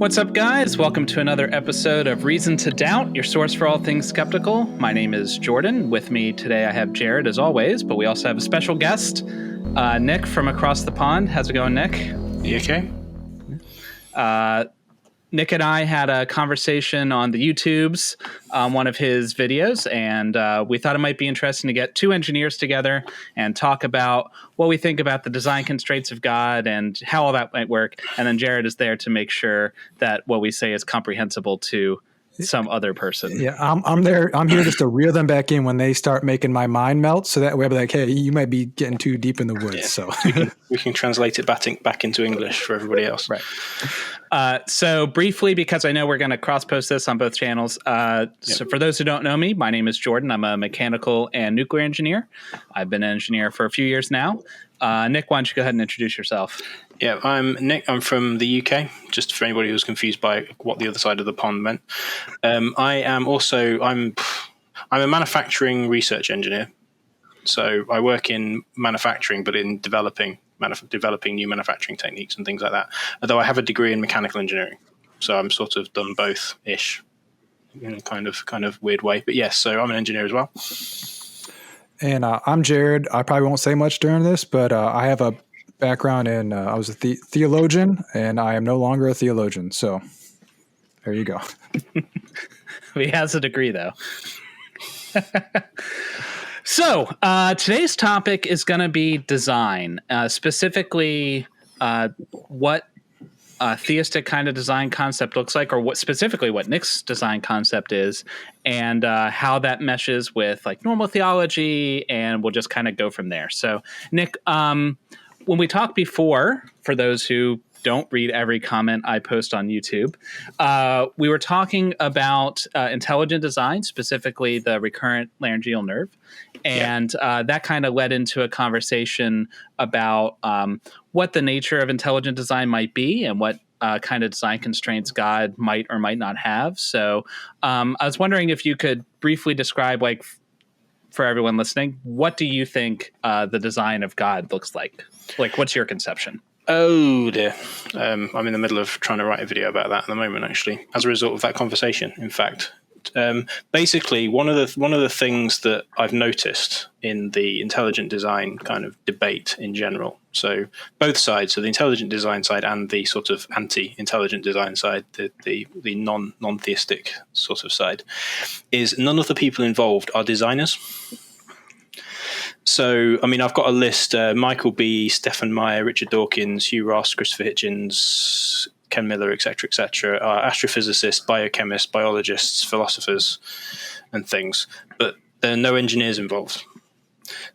What's up, guys? Welcome to another episode of Reason to Doubt, your source for all things skeptical. My name is Jordan. With me today, I have Jared, as always, but we also have a special guest, Nick from across the pond. How's it going, Nick? You okay? Nick and I had a conversation on the YouTubes, one of his videos, and we thought it might be interesting to get two engineers together and talk about what we think about the design constraints of God and how all that might work. And then Jared is there to make sure that what we say is comprehensible to some other person. Yeah, I'm there. I'm here just to reel them back in when they start making my mind melt. So that way, I'll be like, "Hey, you might be getting too deep in the woods." Yeah. So we can translate it back into English for everybody else. Right. So briefly, because I know we're going to cross-post this on both channels. So for those who don't know me, my name is Jordan. I'm a mechanical and nuclear engineer. I've been an engineer for a few years now. Nick, why don't you go ahead and introduce yourself? Yeah, I'm Nick. I'm from the UK, just for anybody who's confused by what the other side of the pond meant. I'm a manufacturing research engineer. So I work in manufacturing, but in developing new manufacturing techniques and things like that. Although I have a degree in mechanical engineering. So I'm sort of done both-ish in a kind of weird way. But yes, so I'm an engineer as well. And I'm Jared. I probably won't say much during this, but I have a background in, I was a theologian, and I am no longer a theologian. So there you go. He has a degree, though. So today's topic is going to be design, specifically what a theistic kind of design concept looks like, or what Nick's design concept is, and how that meshes with like normal theology, and we'll just kind of go from there. So, Nick, when we talked before, for those who don't read every comment I post on YouTube, we were talking about intelligent design, specifically the recurrent laryngeal nerve. And that kind of led into a conversation about what the nature of intelligent design might be and what kind of design constraints God might or might not have. So I was wondering if you could briefly describe, like, for everyone listening, what do you think the design of God looks like? Like, what's your conception? Oh dear. I'm in the middle of trying to write a video about that at the moment, actually, as a result of that conversation, in fact. Basically, one of the things that I've noticed in the intelligent design kind of debate in general, so both sides, so the intelligent design side and the sort of anti-intelligent design side, the non-theistic sort of side, is none of the people involved are designers. So, I mean, I've got a list: Michael B., Stephen Meyer, Richard Dawkins, Hugh Ross, Christopher Hitchens, Ken Miller, etc., astrophysicists, biochemists, biologists, philosophers, and things. But there are no engineers involved.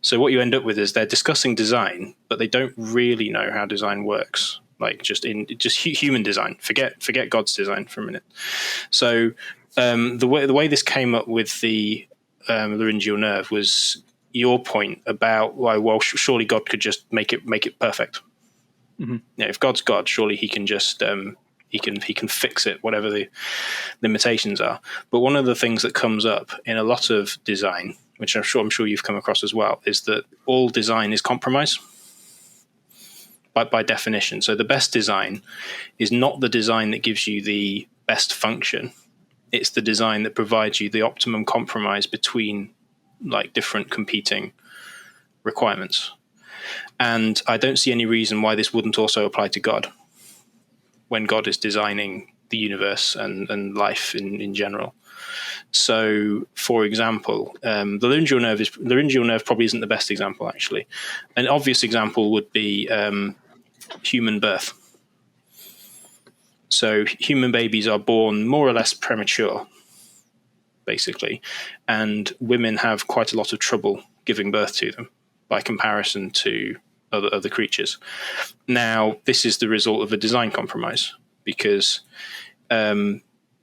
So what you end up with is they're discussing design, but they don't really know how design works. Like just human design. Forget God's design for a minute. So the way this came up with the laryngeal nerve was your point about well, surely God could just make it perfect. Mm-hmm. Yeah, if God's God, surely he can just he can fix it, whatever the limitations are. But one of the things that comes up in a lot of design, which I'm sure you've come across as well, is that all design is compromise by definition. So the best design is not the design that gives you the best function. It's the design that provides you the optimum compromise between like different competing requirements. And I don't see any reason why this wouldn't also apply to God when God is designing the universe and life in general. So, for example, the laryngeal nerve probably isn't the best example, actually. An obvious example would be human birth. So human babies are born more or less premature, basically, and women have quite a lot of trouble giving birth to them by comparison to other creatures. Now, this is the result of a design compromise because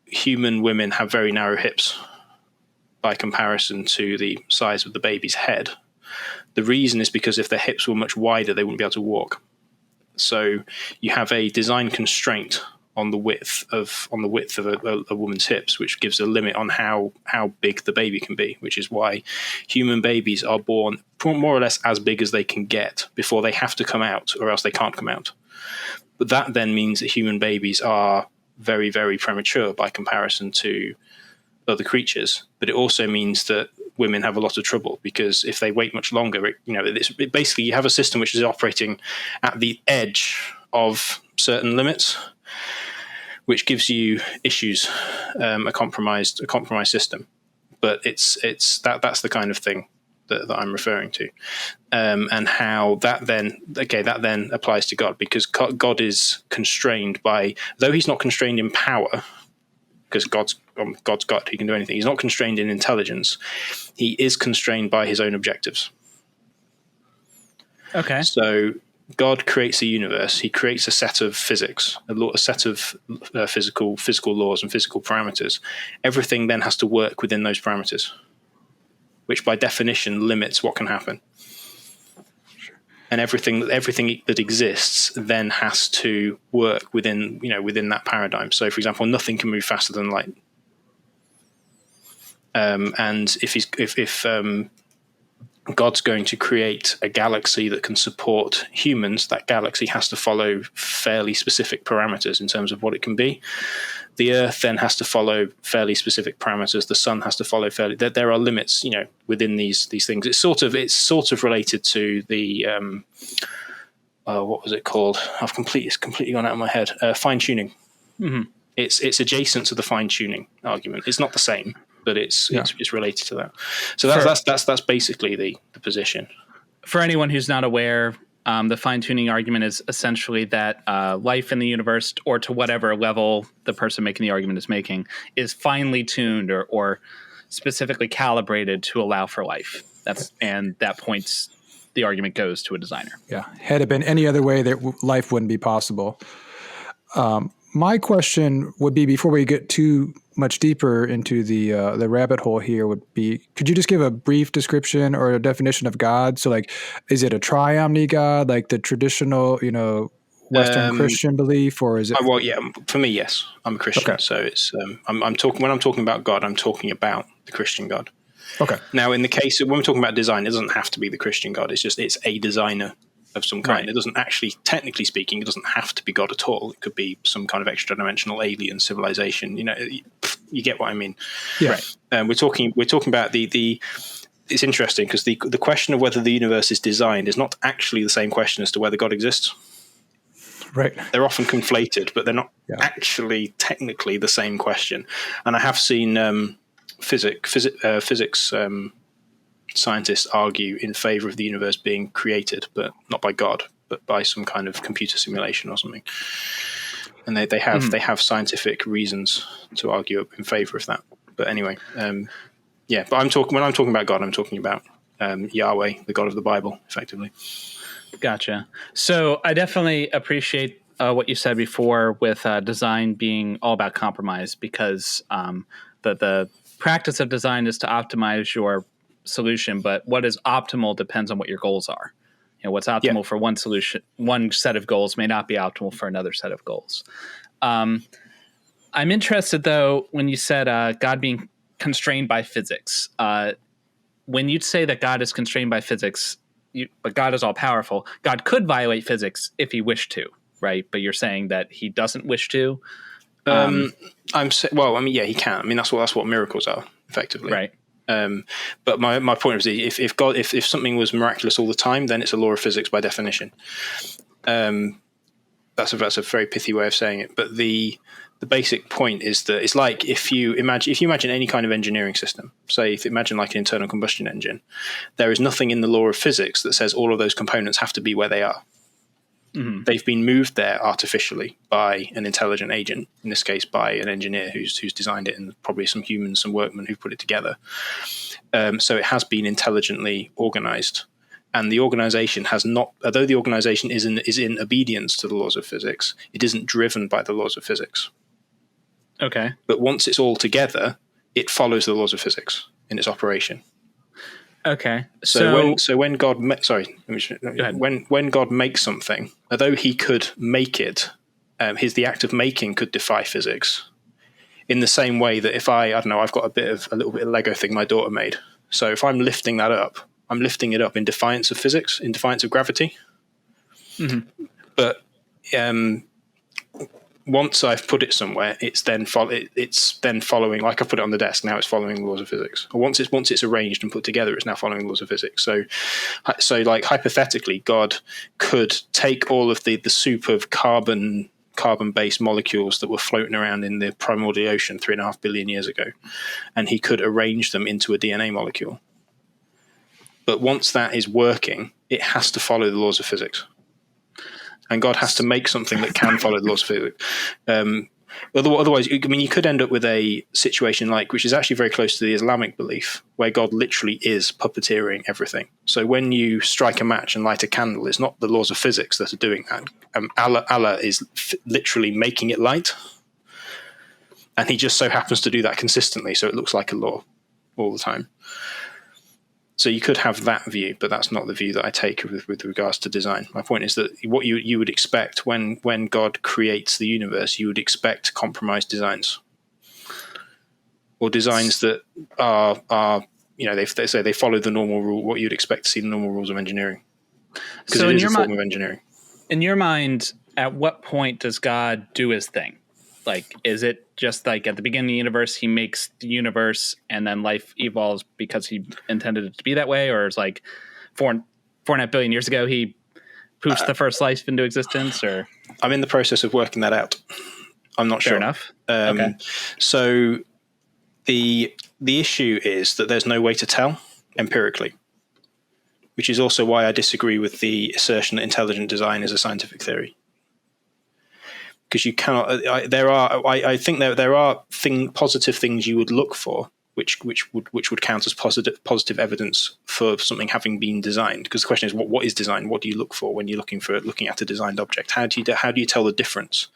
human women have very narrow hips by comparison to the size of the baby's head. The reason is because if their hips were much wider, they wouldn't be able to walk. So you have a design constraint on the width of a woman's hips, which gives a limit on how big the baby can be, which is why human babies are born more or less as big as they can get before they have to come out, or else they can't come out. But that then means that human babies are very, very premature by comparison to other creatures. But it also means that women have a lot of trouble, because if they wait much longer, basically you have a system which is operating at the edge of certain limits, which gives you issues, a compromised system. But that's the kind of thing that I'm referring to, and how that then applies to God, because God is constrained by, though he's not constrained in power, because God's God, he can do anything. He's not constrained in intelligence. He is constrained by his own objectives. Okay. So God creates a universe. He creates a set of physics, a set of physical laws and physical parameters. Everything then has to work within those parameters, which by definition limits what can happen. And everything that exists then has to work within that paradigm. So, for example, nothing can move faster than light. And if God's going to create a galaxy that can support humans, that galaxy has to follow fairly specific parameters in terms of what it can be. The Earth then has to follow fairly specific parameters. The Sun has to follow fairly. There are limits, within these things. It's sort of related to the what was it called? It's completely gone out of my head. Fine tuning. Mm-hmm. It's adjacent to the fine tuning argument. It's not the same, but it's related to that. So that's basically the position. For anyone who's not aware, the fine-tuning argument is essentially that life in the universe, or to whatever level the person making the argument is making, is finely tuned or specifically calibrated to allow for life. And that points, the argument goes to a designer. Yeah. Had it been any other way, that life wouldn't be possible. My question would be, before we get too much deeper into the rabbit hole here, would be, could you just give a brief description or a definition of God? So, like, is it a triomni God, like the traditional, Western Christian belief, or is it? Well, yeah, for me, yes, I'm a Christian. Okay. So it's when I'm talking about God, I'm talking about the Christian God. Okay. Now, in the case of when we're talking about design, it doesn't have to be the Christian God. It's a designer of some kind. Right. It doesn't actually, technically speaking, it doesn't have to be God at all. It could be some kind of extra-dimensional alien civilization. You get what I mean. Yeah. Right. We're talking about the. It's interesting because the question of whether the universe is designed is not actually the same question as to whether God exists. Right. They're often conflated, but they're not actually technically the same question. And I have seen physics scientists argue in favor of the universe being created, but not by God, but by some kind of computer simulation or something. And they have scientific reasons to argue in favor of that. But anyway, but when I'm talking about God, I'm talking about Yahweh, the God of the Bible, effectively. Gotcha. So I definitely appreciate what you said before with design being all about compromise, because the practice of design is to optimize your solution, but what is optimal depends on what your goals are. What's optimal for one solution, one set of goals may not be optimal for another set of goals. I'm interested, though, when you said God being constrained by physics. When you say that God is constrained by physics, but God is all powerful, God could violate physics if he wished to, right? But you're saying that he doesn't wish to. He can. That's what miracles are, effectively, right? But my point is, if something was miraculous all the time, then it's a law of physics by definition. That's a very pithy way of saying it. But the basic point is that it's like if you imagine any kind of engineering system, say imagine like an internal combustion engine, there is nothing in the law of physics that says all of those components have to be where they are. Mm-hmm. They've been moved there artificially by an intelligent agent, in this case by an engineer who's designed it, and probably some humans, some workmen who put it together. So it has been intelligently organized. And the organization has not, although the organization is in obedience to the laws of physics, it isn't driven by the laws of physics. Okay. But once it's all together, it follows the laws of physics in its operation. Okay. So when God when God makes something, although he could make it, the act of making could defy physics. In the same way that if I've got a little bit of Lego thing my daughter made. So if I'm lifting that up, I'm lifting it up in defiance of physics, in defiance of gravity. Mm-hmm. But once I've put it somewhere, it's then following. Like I put it on the desk, now it's following the laws of physics. Or once it's arranged and put together, it's now following the laws of physics. So like hypothetically, God could take all of the soup of carbon-based molecules that were floating around in the primordial ocean 3.5 billion years ago, and he could arrange them into a DNA molecule. But once that is working, it has to follow the laws of physics. And God has to make something that can follow the laws of physics. Otherwise, I mean, you could end up with a situation which is actually very close to the Islamic belief, where God literally is puppeteering everything. So when you strike a match and light a candle, it's not the laws of physics that are doing that. Allah is literally making it light. And he just so happens to do that consistently, so it looks like a law all the time. So you could have that view, but that's not the view that I take with regards to design. My point is that what you would expect when God creates the universe, you would expect compromised designs, or designs that are they say they follow the normal rule, what you'd expect to see the normal rules of engineering, because it is a form of engineering. In your mind, at what point does God do his thing? Like, is it just like at the beginning of the universe, he makes the universe and then life evolves because he intended it to be that way? Or it's like 4.5 billion years ago, he poofs the first life into existence? Or I'm in the process of working that out. I'm not sure. Fair enough. Okay. So the issue is that there's no way to tell empirically, which is also why I disagree with the assertion that intelligent design is a scientific theory. Because you cannot. I think there are positive things you would look for, which would count as positive evidence for something having been designed. Because the question is, what is design? What do you look for when you're looking at a designed object? How do you tell the difference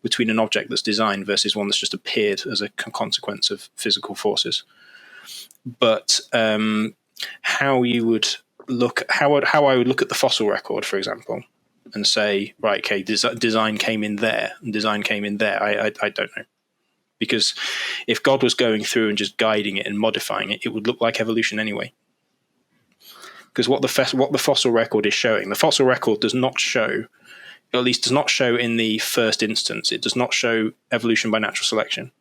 between an object that's designed versus one that's just appeared as a consequence of physical forces? But how I would look at the fossil record, for example, and say, right, okay, design came in there, and design came in there. I don't know. Because if God was going through and just guiding it and modifying it, it would look like evolution anyway. Because what the fossil record is showing, the fossil record does not show, or at least does not show in the first instance, it does not show evolution by natural selection.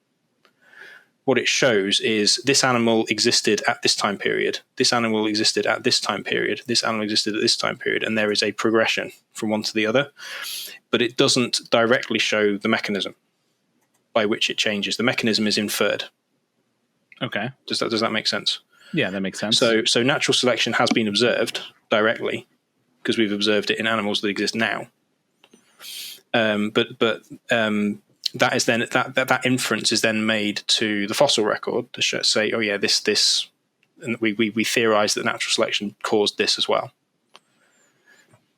What it shows is this animal existed at this time period, this animal existed at this time period, this animal existed at this time period, and there is a progression from one to the other. But it doesn't directly show the mechanism by which it changes. The mechanism is inferred. Okay. Does that make sense? Yeah, that makes sense. So natural selection has been observed directly because we've observed it in animals that exist now. That is then that inference is then made to the fossil record to say, oh yeah, this, and we theorize that natural selection caused this as well.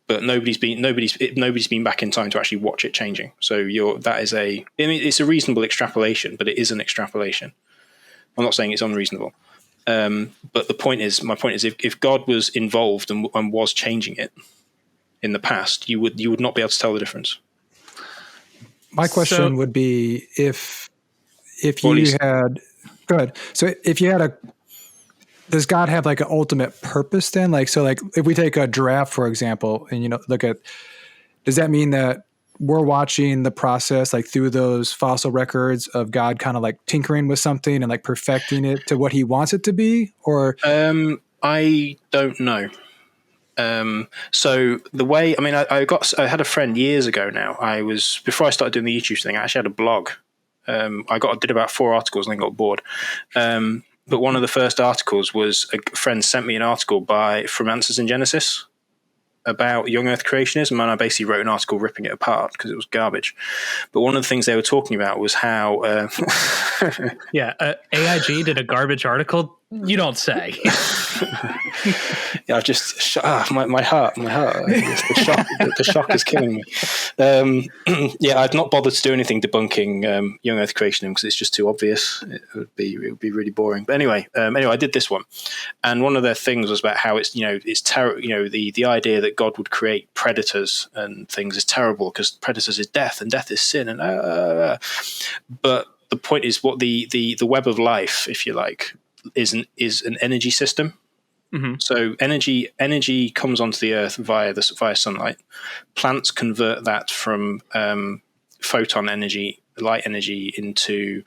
But nobody's been back in time to actually watch it changing. So it's a reasonable extrapolation, but it is an extrapolation. I'm not saying it's unreasonable. But my point is, if God was involved and was changing it in the past, you would not be able to tell the difference. My question would be if you had, go ahead. So if you had does God have like an ultimate purpose then? Like if we take a giraffe, for example, and look at, does that mean that we're watching the process like through those fossil records of God kind of like tinkering with something and like perfecting it to what he wants it to be? Or I don't know. So the way, I had a friend years ago now. Before I started doing the YouTube thing, I actually had a blog. I did about 4 articles and then got bored. But one of the first articles was a friend sent me an article from Answers in Genesis about young Earth creationism, and I basically wrote an article ripping it apart because it was garbage. But one of the things they were talking about was how AIG did a garbage article. You don't say. Yeah, I've just my heart. The shock is killing me. I've not bothered to do anything debunking young Earth creationism because it's just too obvious. It would be really boring. But anyway, I did this one, and one of their things was about how it's the idea that God would create predators and things is terrible because predators is death and death is sin and but the point is what the web of life, if you like, is an energy system. Mm-hmm. So energy comes onto the earth via sunlight. Plants convert that from photon energy, light energy into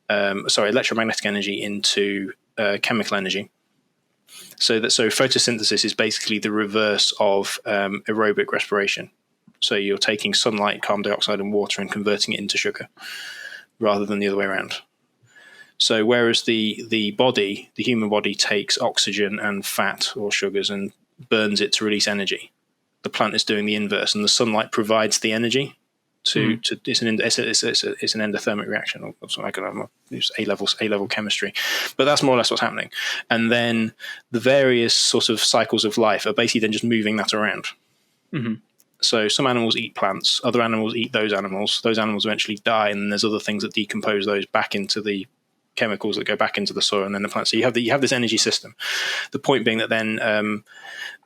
electromagnetic energy into chemical energy. So photosynthesis is basically the reverse of aerobic respiration. So you're taking sunlight, carbon dioxide, and water and converting it into sugar, rather than the other way around. So whereas the human body takes oxygen and fat or sugars and burns it to release energy, the plant is doing the inverse, and the sunlight provides the energy. It's an endothermic reaction, or something. I don't know, it's A-level chemistry, but that's more or less what's happening. And then the various sort of cycles of life are basically then just moving that around. Mm-hmm. So some animals eat plants, other animals eat those animals. Those animals eventually die, and then there's other things that decompose those back into the chemicals that go back into the soil and then the plant. So you have this energy system. The point being that then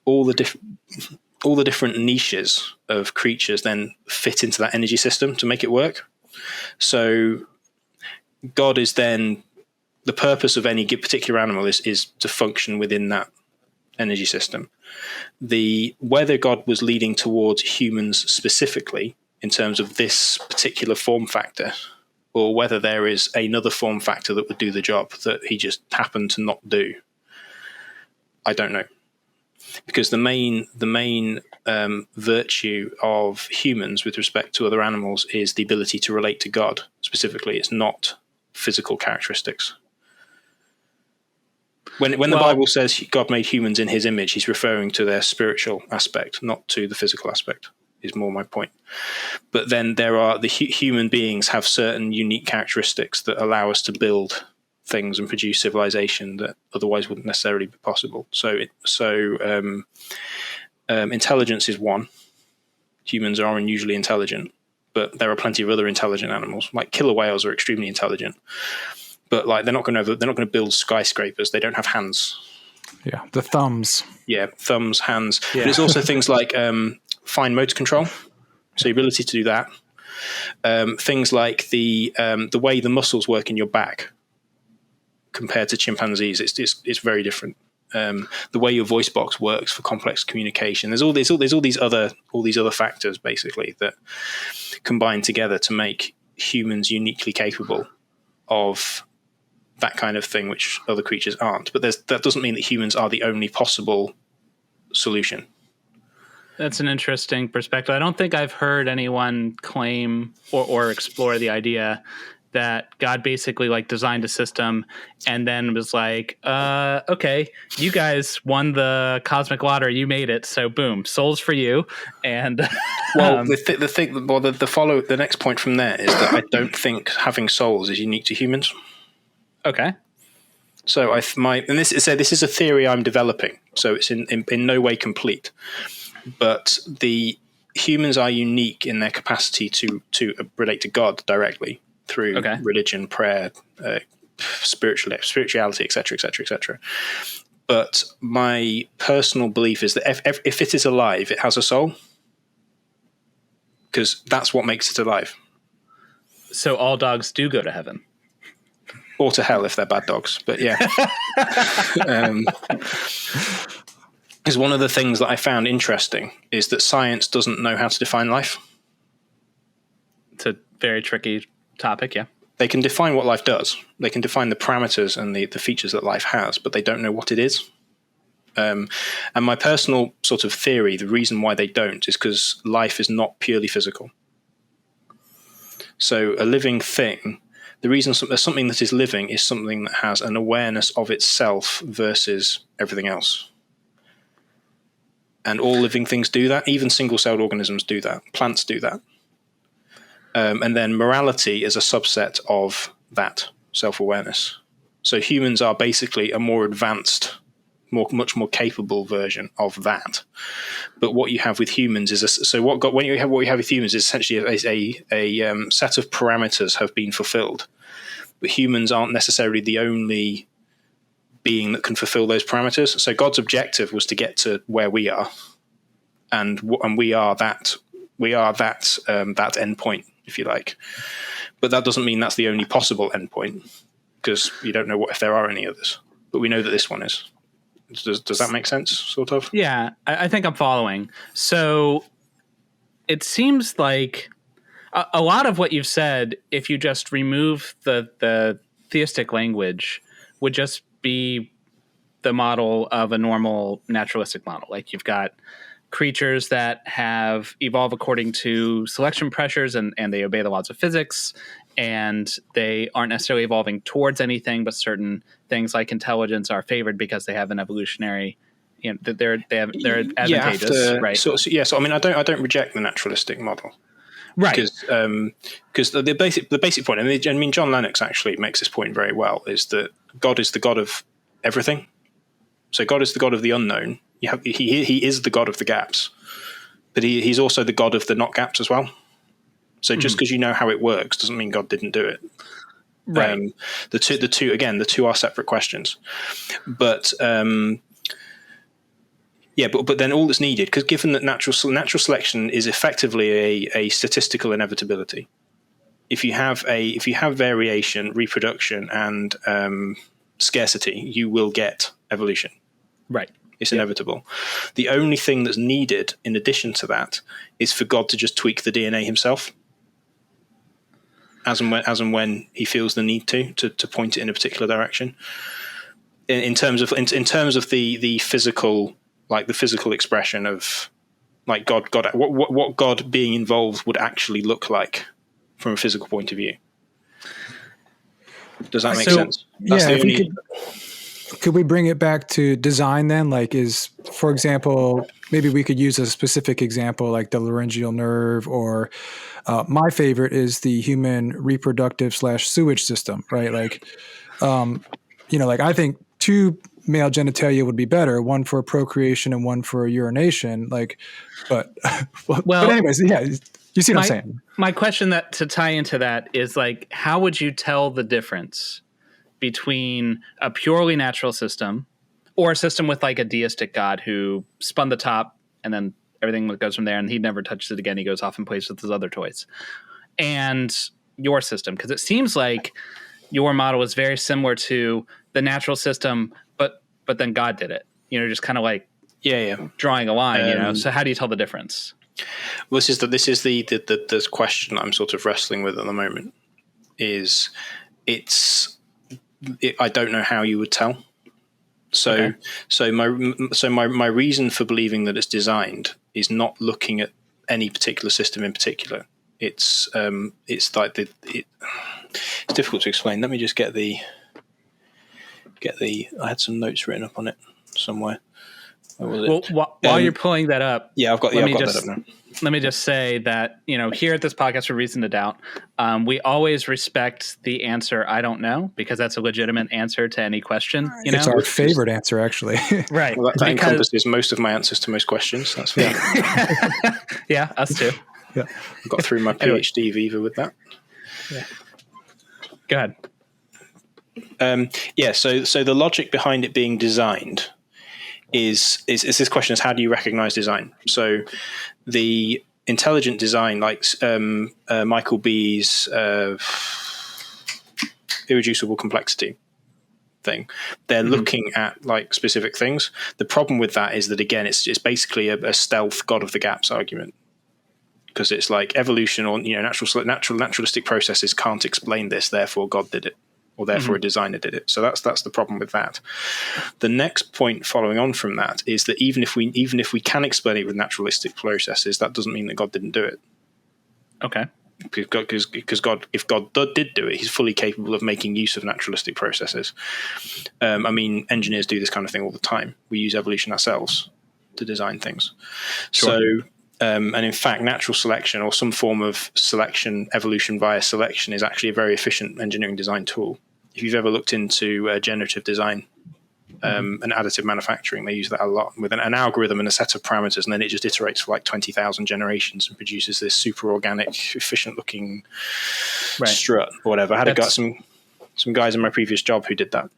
all the different niches of creatures then fit into that energy system to make it work. So God is then, the purpose of any particular animal is to function within that energy system. Whether God was leading towards humans specifically in terms of this particular form factor, or whether there is another form factor that would do the job that he just happened to not do, I don't know. Because the main virtue of humans with respect to other animals is the ability to relate to God specifically. It's not physical characteristics. When the Bible says God made humans in his image, he's referring to their spiritual aspect, not to the physical aspect, is more my point. But then there are human beings have certain unique characteristics that allow us to build things and produce civilization that otherwise wouldn't necessarily be possible. So intelligence is one. Humans are unusually intelligent, but there are plenty of other intelligent animals. Like killer whales are extremely intelligent, but like they're not going to build skyscrapers. They don't have hands. Yeah, the thumbs. Yeah, thumbs, hands. Yeah. But it's also things like fine motor control, so the ability to do that. Things like the way the muscles work in your back compared to chimpanzees, it's very different. The way your voice box works for complex communication. There's all these other factors basically that combine together to make humans uniquely capable of that kind of thing, which other creatures aren't. But that doesn't mean that humans are the only possible solution. That's an interesting perspective. I don't think I've heard anyone claim or explore the idea that God basically like designed a system and then was like, okay, you guys won the cosmic lottery, you made it, so boom, souls for you. And well, the next point from there is that I don't think having souls is unique to humans. Okay. So this is a theory I'm developing, so it's in no way complete, but the humans are unique in their capacity to relate to God directly through religion, prayer, spirituality, etc., etc., etc. But my personal belief is that if it is alive, it has a soul, because that's what makes it alive. So all dogs do go to heaven. Or to hell if they're bad dogs, but yeah. Because one of the things that I found interesting is that science doesn't know how to define life. It's a very tricky topic, yeah. They can define what life does. They can define the parameters and the features that life has, but they don't know what it is. And my personal sort of theory, the reason why they don't is because life is not purely physical. So a living thing, the reason something that is living is something that has an awareness of itself versus everything else. And all living things do that. Even single-celled organisms do that. Plants do that. And then morality is a subset of that self-awareness. So humans are basically a more advanced, much more capable version of that. But what you have with humans is what you have with humans is essentially a set of parameters have been fulfilled. But humans aren't necessarily the only being that can fulfill those parameters. So God's objective was to get to where we are, and we are that endpoint, if you like. But that doesn't mean that's the only possible endpoint, because you don't know if there are any others. But we know that this one is. Does that make sense, sort of? Yeah, I think I'm following. So it seems like a lot of what you've said, if you just remove the theistic language, would just be the model of a normal naturalistic model. Like you've got creatures that have evolved according to selection pressures and they obey the laws of physics, and they aren't necessarily evolving towards anything, but certain things like intelligence are favored because they have an evolutionary, they're advantageous, right? So I mean, I don't reject the naturalistic model. Right. Because the basic point, I mean, John Lennox actually makes this point very well, is that God is the God of everything. So God is the God of the unknown. He is the God of the gaps, but he's also the God of the not gaps as well. So just because you know how it works doesn't mean God didn't do it. Right. The two are separate questions, but but then all that's needed, because given that natural selection is effectively a statistical inevitability, if you have variation, reproduction, and scarcity, you will get evolution. Right. It's inevitable. The only thing that's needed in addition to that is for God to just tweak the DNA himself, as and when he feels the need to point it in a particular direction. In terms of the physical, like the physical expression of like God, what God being involved would actually look like from a physical point of view. Does that make sense? That's the only. Could we bring it back to design then? Like, for example, maybe we could use a specific example like the laryngeal nerve, or my favorite is the human reproductive / sewage system, right? Like, like I think 2 male genitalia would be better, one for procreation and one for urination. Like, but anyways, yeah, you see what I'm saying? My question to tie into that is like, how would you tell the difference between a purely natural system or a system with like a deistic God who spun the top and then everything goes from there and he never touches it again. He goes off and plays with his other toys, and your system? Because it seems like your model is very similar to the natural system, but then God did it, just kind of like drawing a line, So how do you tell the difference? Well, this is the question I'm sort of wrestling with at the moment. I don't know how you would tell. So my reason for believing that it's designed is not looking at any particular system in particular. It's like it's difficult to explain. Let me just get the. I had some notes written up on it somewhere. Well, while you're pulling that up, I've got that up now. Let me just say that, here at this podcast for Reason to Doubt, we always respect the answer I don't know, because that's a legitimate answer to any question. It's our favorite answer, actually. Right. Well, that encompasses most of my answers to most questions. That's fair. Yeah, us too. Yeah. I got through my PhD Viva with that. Yeah. Go ahead. So the logic behind it being designed is this question is, how do you recognize design? So the intelligent design, like Michael B's irreducible complexity thing, they're looking at like specific things. The problem with that is that, again, it's basically a stealth God of the gaps argument, because it's like evolution or naturalistic processes can't explain this, therefore God did it, or therefore a designer did it. So that's the problem with that. The next point following on from that is that even if we can explain it with naturalistic processes, that doesn't mean that God didn't do it. Okay. Because God, if God did do it, he's fully capable of making use of naturalistic processes. I mean, engineers do this kind of thing all the time. We use evolution ourselves to design things. Sure. So, and in fact, natural selection or some form of selection, evolution via selection, is actually a very efficient engineering design tool. If you've ever looked into generative design and additive manufacturing, they use that a lot with an algorithm and a set of parameters, and then it just iterates for like 20,000 generations and produces this super organic, efficient-looking strut or whatever. I had some guys in my previous job who did that.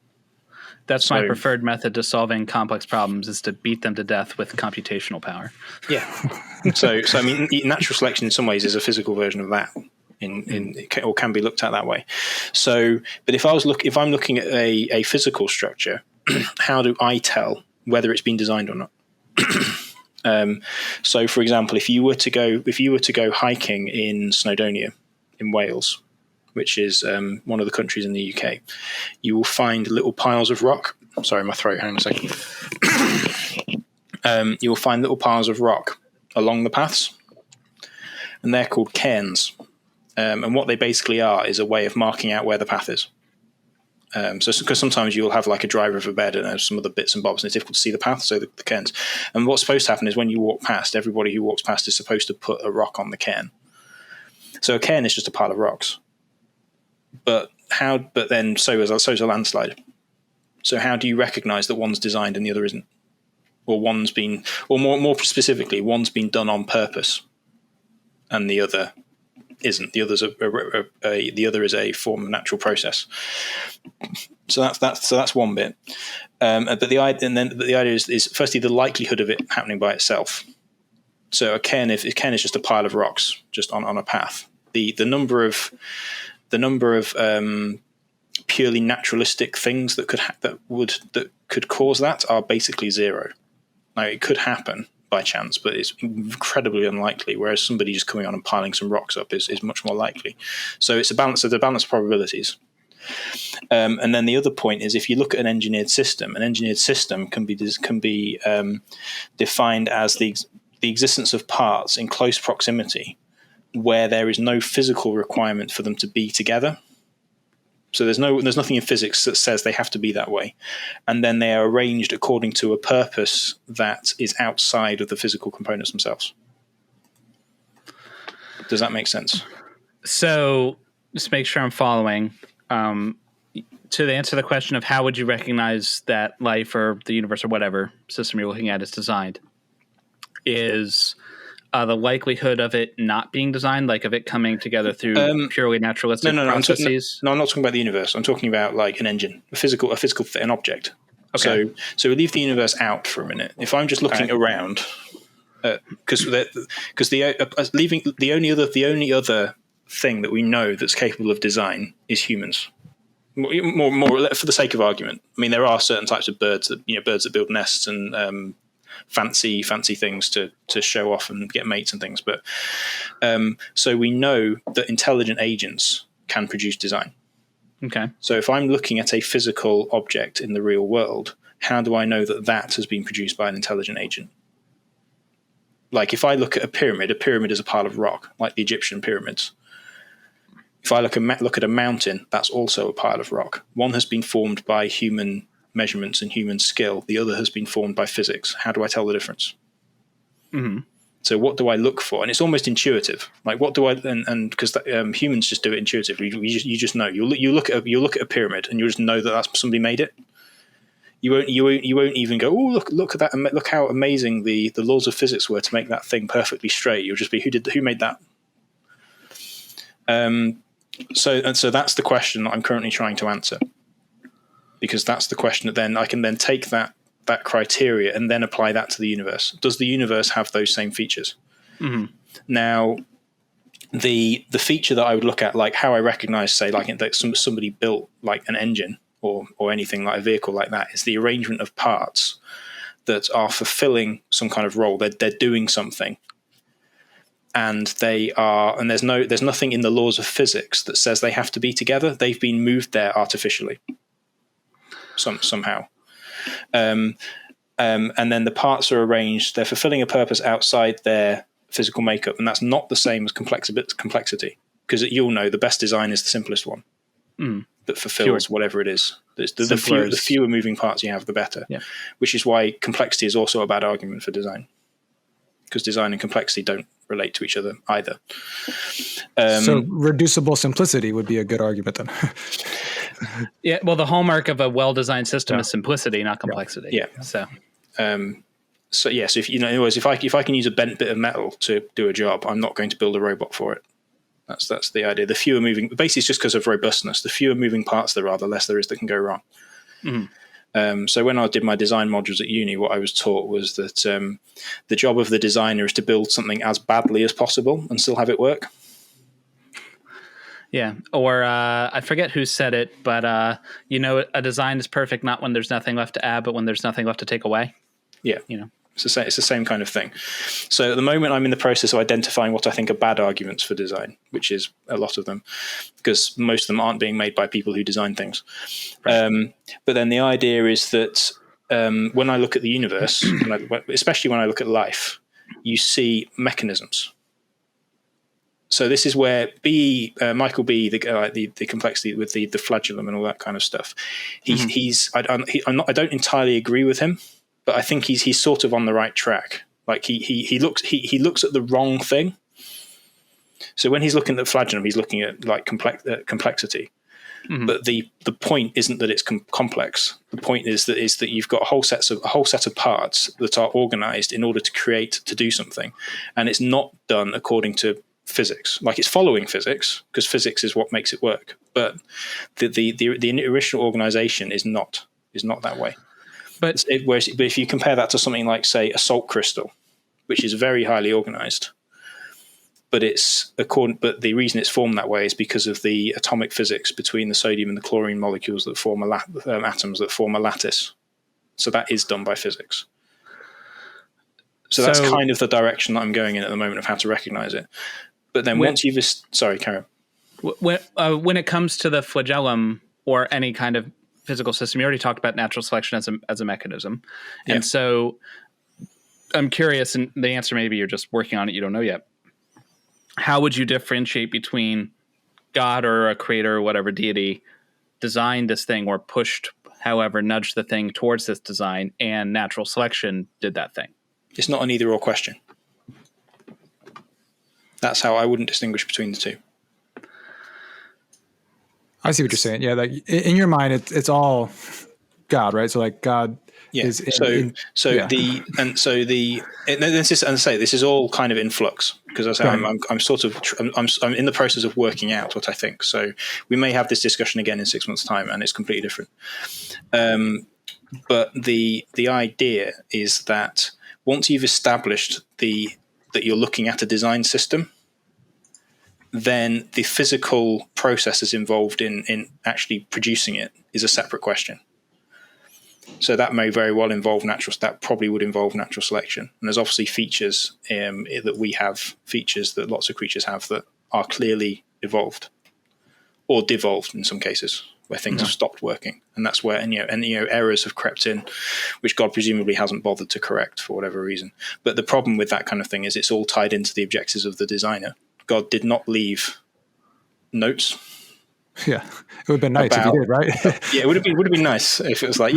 That's my preferred method to solving complex problems, is to beat them to death with computational power. Yeah. So I mean, natural selection in some ways is a physical version of that, or can be looked at that way. So, but if I'm looking at a physical structure, how do I tell whether it's been designed or not? So, for example, if you were to go hiking in Snowdonia, in Wales, which is one of the countries in the UK, you will find little piles of rock. Sorry, my throat. Hang on a second. You will find little piles of rock along the paths, and they're called cairns. And what they basically are is a way of marking out where the path is. So because sometimes you'll have like a dry river bed and some other bits and bobs, and it's difficult to see the path, so the cairns. And what's supposed to happen is when you walk past, everybody who walks past is supposed to put a rock on the cairn. So a cairn is just a pile of rocks. But then so is a landslide. So how do you recognise that one's designed and the other isn't? Or one's been, or more specifically, one's been done on purpose and the other isn't. The other is a form of natural process. So that's one bit. But the idea is firstly the likelihood of it happening by itself. So a cairn is just a pile of rocks just on a path. The number of purely naturalistic things that could cause that are basically zero. Now it could happen by chance, but it's incredibly unlikely. Whereas somebody just coming on and piling some rocks up is much more likely. So it's a balance of probabilities. And then the other point is, if you look at an engineered system can be defined as the existence of parts in close proximity where there is no physical requirement for them to be together. So there's nothing in physics that says they have to be that way. And then they are arranged according to a purpose that is outside of the physical components themselves. Does that make sense? So just make sure I'm following. To answer the question of how would you recognize that life or the universe or whatever system you're looking at is designed, is the likelihood of it not being designed, like of it coming together through purely naturalistic processes? I'm not talking about the universe. I'm talking about like an engine, an object. Okay. So we leave the universe out for a minute. If I'm just looking around, because the only other thing that we know that's capable of design is humans. More for the sake of argument. I mean, there are certain types of birds that build nests and fancy things to show off and get mates and things. But so we know that intelligent agents can produce design. Okay. So if I'm looking at a physical object in the real world, how do I know that has been produced by an intelligent agent? Like if I look at a pyramid is a pile of rock, like the Egyptian pyramids. If I look at a mountain, that's also a pile of rock. One has been formed by human measurements and human skill. The other has been formed by physics. How do I tell the difference? Mm-hmm. So what do I look for? And it's almost intuitive. Like what do I? And because humans just do it intuitively. You just know. You look at a pyramid and you just know that that's somebody made it. You won't even go, oh look at that, and look how amazing the laws of physics were to make that thing perfectly straight. You'll just be who made that. So that's the question that I'm currently trying to answer, because that's the question that then I can then take that criteria and then apply that to the universe. Does the universe have those same features? Mm-hmm. Now, the feature that I would look at, like how I recognize, say, like that somebody built like an engine or anything like a vehicle like that, is the arrangement of parts that are fulfilling some kind of role. They're doing something. And there's nothing in the laws of physics that says they have to be together. They've been moved there artificially, somehow. And then the parts are arranged. They're fulfilling a purpose outside their physical makeup, and that's not the same as complexity. Because you'll know the best design is the simplest one that fulfills whatever it is. The fewer moving parts you have, the better. Yeah. Which is why complexity is also a bad argument for design, because design and complexity don't relate to each other either. So reducible simplicity would be a good argument then. Yeah, well, the hallmark of a well-designed system is simplicity, not complexity. Yeah. So if in other words, if I can use a bent bit of metal to do a job, I'm not going to build a robot for it. That's the idea. The fewer moving, basically, it's just because of robustness. The fewer moving parts there are, the less there is that can go wrong. Mm-hmm. So when I did my design modules at uni, what I was taught was that the job of the designer is to build something as badly as possible and still have it work. Yeah. Or I forget who said it, but a design is perfect not when there's nothing left to add, but when there's nothing left to take away. Yeah. It's the same kind of thing. So at the moment, I'm in the process of identifying what I think are bad arguments for design, which is a lot of them, because most of them aren't being made by people who design things. Right. But then the idea is that when I look at the universe, especially when I look at life, you see mechanisms. So this is where Michael B, the complexity with the flagellum and all that kind of stuff. I don't entirely agree with him, but I think he's sort of on the right track. Like he looks at the wrong thing. So when he's looking at flagellum, he's looking at like complexity. Mm-hmm. But the point isn't that it's complex. The point is that you've got a whole set of parts that are organized in order to do something, and it's not done according to physics. Like, it's following physics, because physics is what makes it work. But the original organization is not that way. But if you compare that to something like, say, a salt crystal, which is very highly organized, but the reason it's formed that way is because of the atomic physics between the sodium and the chlorine molecules that form atoms that form a lattice. So that is done by physics. So that's kind of the direction that I'm going in at the moment of how to recognize it. But then once you've... Sorry, Karen. When it comes to the flagellum or any kind of physical system, you already talked about natural selection as a mechanism. And so I'm curious, and the answer maybe you're just working on it, you don't know yet. How would you differentiate between God or a creator or whatever deity designed this thing or nudged the thing towards this design, and natural selection did that thing? It's not an either or question. That's how I wouldn't distinguish between the two. I see what you're saying. Yeah, like in your mind, it's all God, right? So like God is. This is all kind of in flux, because as I say, I'm in the process of working out what I think. So we may have this discussion again in 6 months' time, and it's completely different. But the idea is that once you've established that you're looking at a design system, then the physical processes involved in actually producing it is a separate question. So that may very well involve that probably would involve natural selection. And there's obviously features that we have, features that lots of creatures have that are clearly evolved or devolved in some cases, where things have stopped working. And that's where errors have crept in, which God presumably hasn't bothered to correct for whatever reason. But the problem with that kind of thing is it's all tied into the objectives of the designer. God did not leave notes. Yeah, it would have been nice if you did, right? Yeah, it would have been nice if it was like,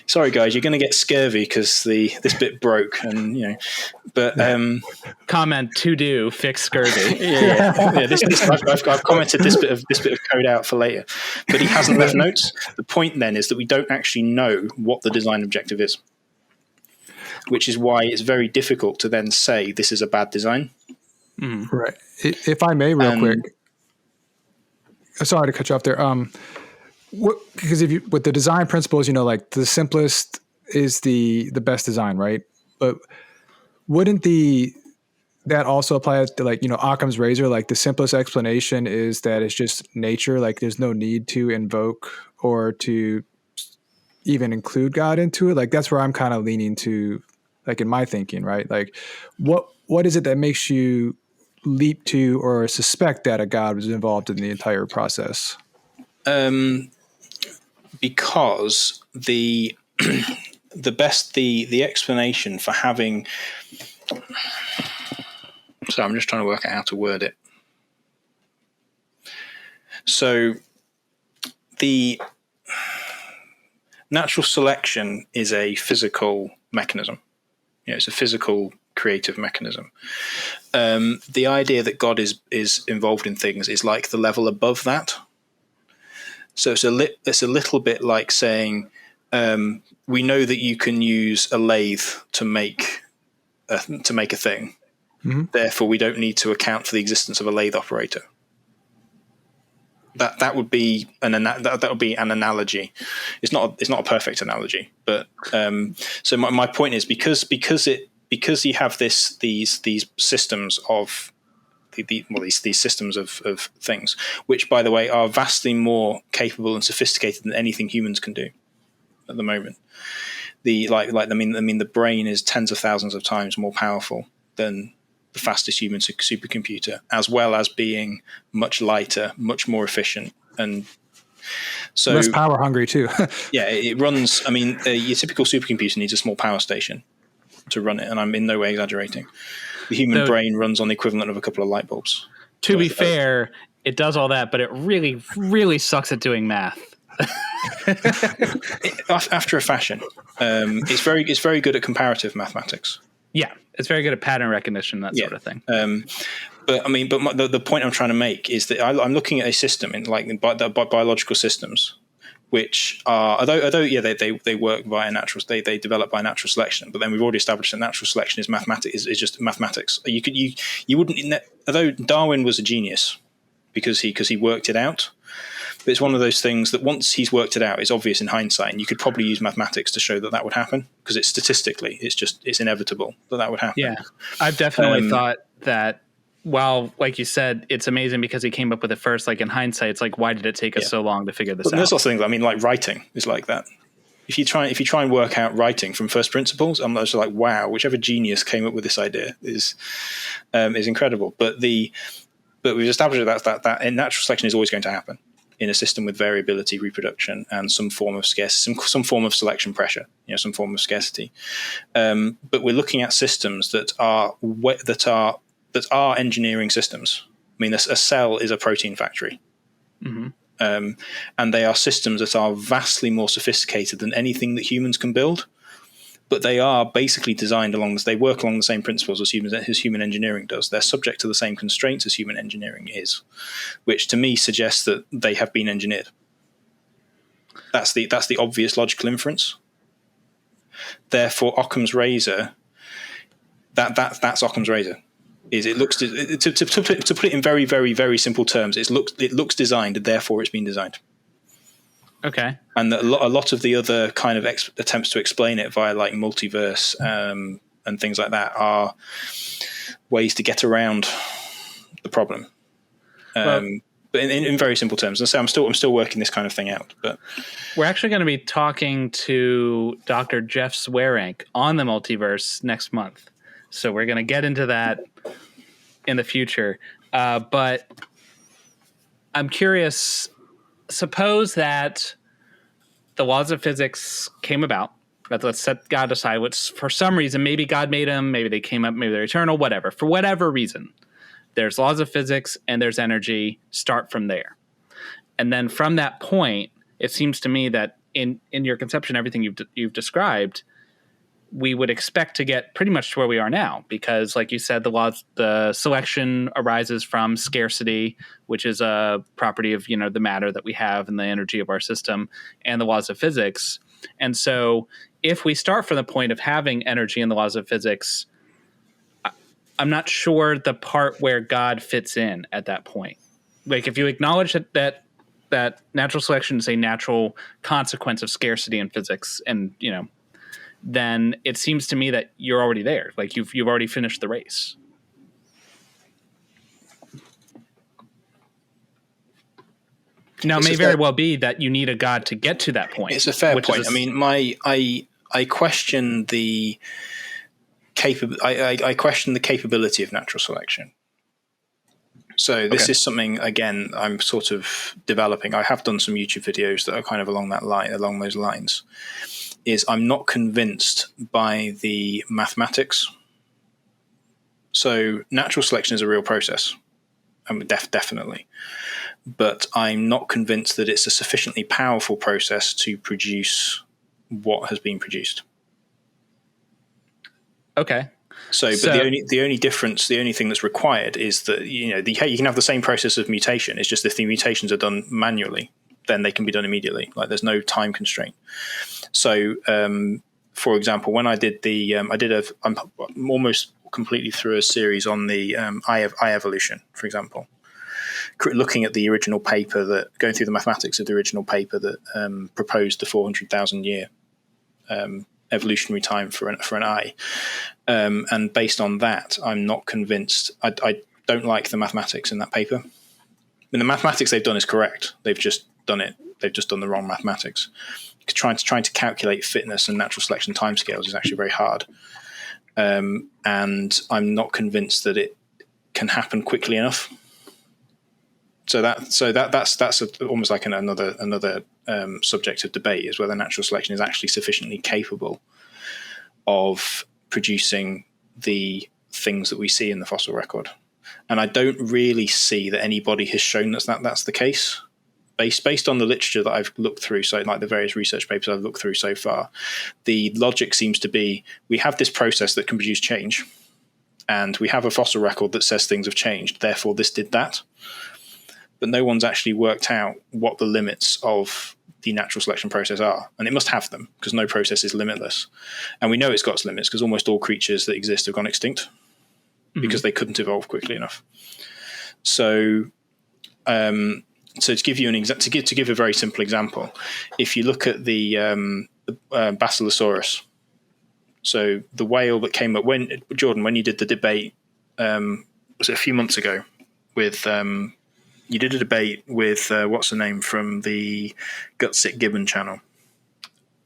sorry guys, you're going to get scurvy because this bit broke, and but comment to do fix scurvy. I've commented this bit of code out for later, but he hasn't left notes. The point then is that we don't actually know what the design objective is, which is why it's very difficult to then say this is a bad design. Mm-hmm. Right. If I may, real quick. Sorry to cut you off there. Because with the design principles, like the simplest is the best design, right? But wouldn't that also apply to Occam's razor? Like the simplest explanation is that it's just nature. Like there's no need to invoke or to even include God into it. Like that's where I'm kind of leaning to, like in my thinking, right? Like what is it that makes you leap to or suspect that a God was involved in the entire process? Because the explanation for having. So I'm just trying to work out how to word it. So the natural selection is a physical mechanism. It's a physical creative mechanism. The idea that God is involved in things is like the level above that. So it's a little bit like saying, we know that you can use a lathe to make a thing. Mm-hmm. Therefore, we don't need to account for the existence of a lathe operator. That would be an analogy. It's not a perfect analogy, but so my point is because you have these systems of these systems of things, which by the way are vastly more capable and sophisticated than anything humans can do at the moment. the brain is tens of thousands of times more powerful than the fastest human supercomputer, as well as being much lighter, much more efficient, and so less power hungry too. yeah, it runs. I mean, your typical supercomputer needs a small power station to run it, and I'm in no way exaggerating. The human brain runs on the equivalent of a couple of light bulbs. To be fair, it does all that, but it really, really sucks at doing math. After a fashion, it's very good at comparative mathematics. Yeah, it's very good at pattern recognition, that sort of thing. The point I'm trying to make is that I'm looking at a system in biological systems, which are although they work via they develop by natural selection, but then we've already established that natural selection is just mathematics. You wouldn't, although Darwin was a genius because he worked it out. But it's one of those things that once he's worked it out, it's obvious in hindsight, and you could probably use mathematics to show that would happen, because it's statistically, it's inevitable that would happen. Yeah, I've definitely thought that. While, like you said, it's amazing because he came up with it first. Like in hindsight, it's like, why did it take us so long to figure this out? There's lots of things. I mean, like writing is like that. If you try and work out writing from first principles, I'm just like, wow, whichever genius came up with this idea is incredible. But we've established that in natural selection is always going to happen in a system with variability, reproduction, and some form of scarcity, some form of selection pressure, some form of scarcity. But we're looking at systems that are engineering systems. I mean, a cell is a protein factory. Mm-hmm. And they are systems that are vastly more sophisticated than anything that humans can build. But they are basically designed they work along the same principles as human engineering does. They're subject to the same constraints as human engineering is, which to me suggests that they have been engineered. That's the obvious logical inference. Therefore, Occam's razor, that's Occam's razor. To put it in very, very, very simple terms, it looks designed, therefore it's been designed. Okay. And a lot of the other kind of attempts to explain it via like multiverse and things like that are ways to get around the problem. But in very simple terms. And so I'm still working this kind of thing out. But we're actually going to be talking to Dr. Jeff Swearank on the multiverse next month. So we're going to get into that in the future. But I'm curious, suppose that the laws of physics came about. Let's set God aside, which for some reason, maybe God made them, maybe they came up, maybe they're eternal, whatever. For whatever reason, there's laws of physics and there's energy. Start from there. And then from that point, it seems to me that in your conception, everything you've described, we would expect to get pretty much to where we are now, because like you said, the selection arises from scarcity, which is a property of, the matter that we have and the energy of our system, and the laws of physics. And so if we start from the point of having energy in the laws of physics, I'm not sure the part where God fits in at that point. Like if you acknowledge that natural selection is a natural consequence of scarcity in physics, and, then it seems to me that you're already there. Like you've already finished the race. Now, it may very well be that you need a God to get to that point. It's a fair point. I mean, I question the I question the capability of natural selection. So this is something, again, I'm sort of developing. I have done some YouTube videos that are kind of along those lines. I'm not convinced by the mathematics. So natural selection is a real process, definitely. But I'm not convinced that it's a sufficiently powerful process to produce what has been produced. Okay. So the only difference, the only thing that's required is that you can have the same process of mutation. It's just if the mutations are done manually, then they can be done immediately. Like there's no time constraint. So, for example, when I did I'm almost completely through a series on the evolution, for example, looking at the original paper going through the mathematics of the original paper that proposed the 400,000 year evolutionary time for an eye. And based on that, I'm not convinced. I don't like the mathematics in that paper. I mean, the mathematics they've done is correct. They've just done it they've just done the wrong mathematics. Trying to calculate fitness and natural selection timescales is actually very hard, and I'm not convinced that it can happen quickly enough. So that's almost like another subject of debate, is whether natural selection is actually sufficiently capable of producing the things that we see in the fossil record. And I don't really see that anybody has shown that's the case. Based on the literature that I've looked through, so like the various research papers I've looked through so far, the logic seems to be we have this process that can produce change, and we have a fossil record that says things have changed, therefore this did that. But no one's actually worked out what the limits of the natural selection process are. And it must have them, because no process is limitless. And we know it's got its limits because almost all creatures that exist have gone extinct because they couldn't evolve quickly enough. So to give you to give a very simple example, if you look at the Basilosaurus, so the whale that came up when you did the debate, was it a few months ago with you did a debate with what's the name from the Gutsick Gibbon channel?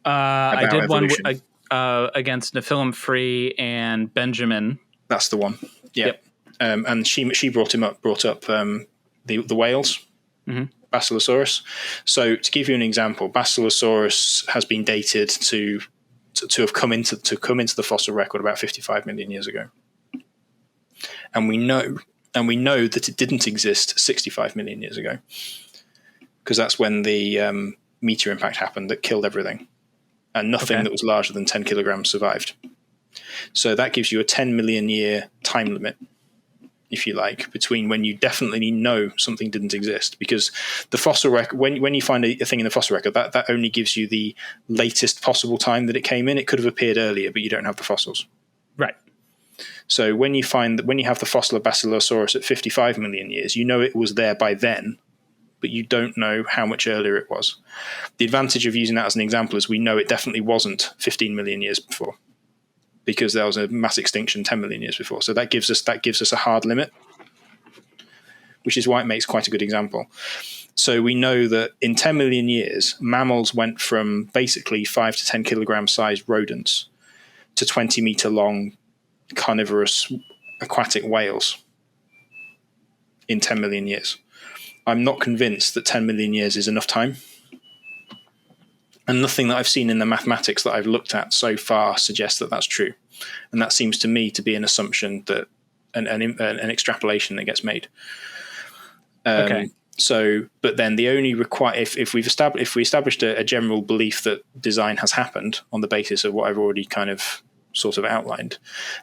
I did evolution. One against Nephilim Free and Benjamin. That's the one. Yeah. Yep. And she brought up the whales. Mm-hmm. Basilosaurus. So to give you an example, Basilosaurus has been dated to have come into the fossil record about 55 million years ago, and we know that it didn't exist 65 million years ago, because that's when the meteor impact happened that killed everything, and nothing that was larger than 10 kilograms survived. So that gives you a 10 million year time limit, if you like, between when you definitely know something didn't exist. Because the fossil record, when you find a thing in the fossil record, that only gives you the latest possible time that it came in. It could have appeared earlier, but you don't have the fossils. Right. So when you have the fossil of Basilosaurus at 55 million years, you know it was there by then, but you don't know how much earlier it was. The advantage of using that as an example is we know it definitely wasn't 15 million years before, because there was a mass extinction 10 million years before. So that gives us a hard limit, which is why it makes quite a good example. So we know that in 10 million years, mammals went from basically 5 to 10 kilogram sized rodents to 20 meter long carnivorous aquatic whales in 10 million years. I'm not convinced that 10 million years is enough time. And nothing that I've seen in the mathematics that I've looked at so far suggests that that's true. And that seems to me to be an assumption, that an extrapolation that gets made. So, but then the only if we established a general belief that design has happened on the basis of what I've already kind of sort of outlined,